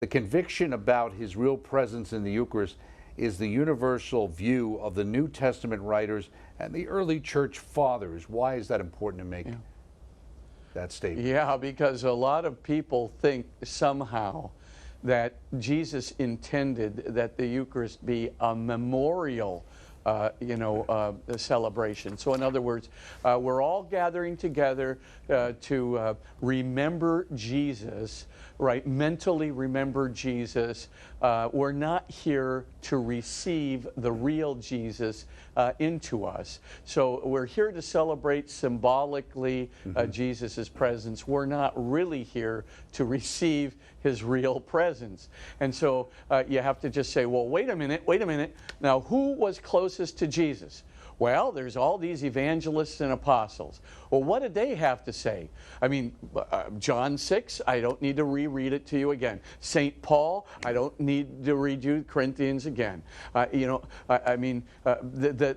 The conviction about his real presence in the Eucharist is the universal view of the New Testament writers and the early church fathers. Why is that important to make that statement? Yeah, because a lot of people think somehow that Jesus intended that the Eucharist be a memorial celebration. So in other words, we're all gathering together to remember Jesus, right? Mentally remember Jesus. We're not here to receive the real Jesus into us. So we're here to celebrate symbolically Jesus' presence. We're not really here to receive his real presence. And so you have to just say, well, wait a minute. Now, who was closest to Jesus? Well, there's all these evangelists and apostles. Well, what did they have to say? I mean, John 6, I don't need to reread it to you again. St. Paul, I don't need to read you Corinthians again. The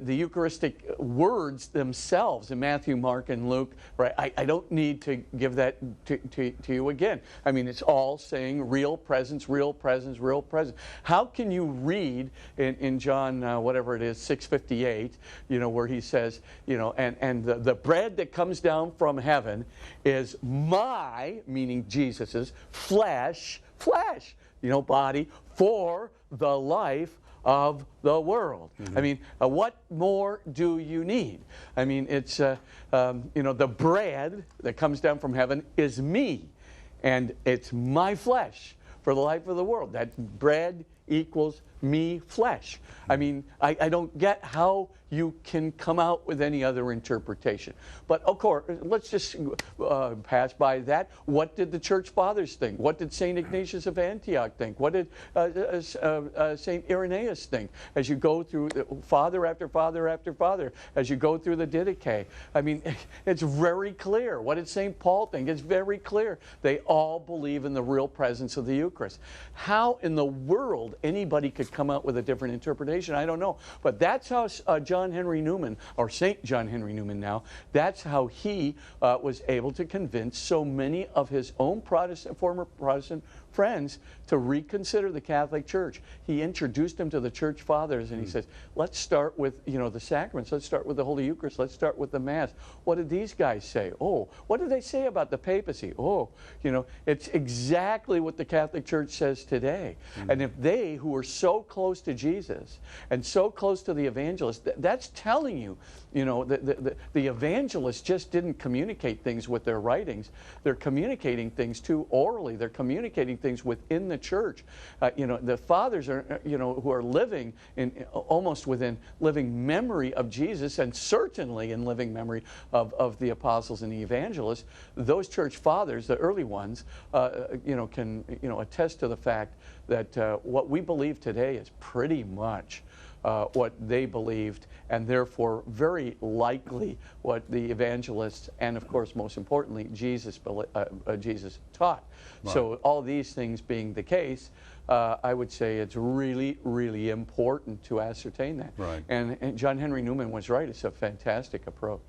Eucharistic words themselves in Matthew, Mark, and Luke, right? I don't need to give that to you again. I mean, it's all saying real presence, real presence, real presence. How can you read in John, whatever it is, 6:58, where he says, and the bread that comes down from heaven is my, meaning Jesus's, flesh, body, for the life of the world. I mean, what more do you need? I mean, it's, the bread that comes down from heaven is me, and it's my flesh for the life of the world. That bread equals me, flesh. I mean, I don't get how you can come out with any other interpretation. But of course, let's just pass by that. What did the church fathers think? What did St. Ignatius of Antioch think? What did St. Irenaeus think? As you go through father after father after father, as you go through the Didache, I mean, it's very clear. What did St. Paul think? It's very clear. They all believe in the real presence of the Eucharist. How in the world anybody could come out with a different interpretation, I don't know. But that's how John Henry Newman, or St. John Henry Newman now, that's how he was able to convince so many of his own former Protestant friends to reconsider the Catholic Church. He introduced them to the Church Fathers, and he says, let's start with, the sacraments. Let's start with the Holy Eucharist. Let's start with the Mass. What did these guys say? Oh, what did they say about the papacy? Oh, it's exactly what the Catholic Church says today. And if they, who are so close to Jesus and so close to the evangelists, that's telling you, the evangelists just didn't communicate things with their writings. They're communicating things too orally. They're communicating things within the church. The fathers are, who are living almost within living memory of Jesus, and certainly in living memory of the apostles and the evangelists. Those church fathers, the early ones, can attest to the fact that what we believe today is pretty much what they believed, and therefore very likely what the evangelists and, of course, most importantly, Jesus taught. Right. So all these things being the case, I would say it's really, really important to ascertain that. Right. And John Henry Newman was right. It's a fantastic approach.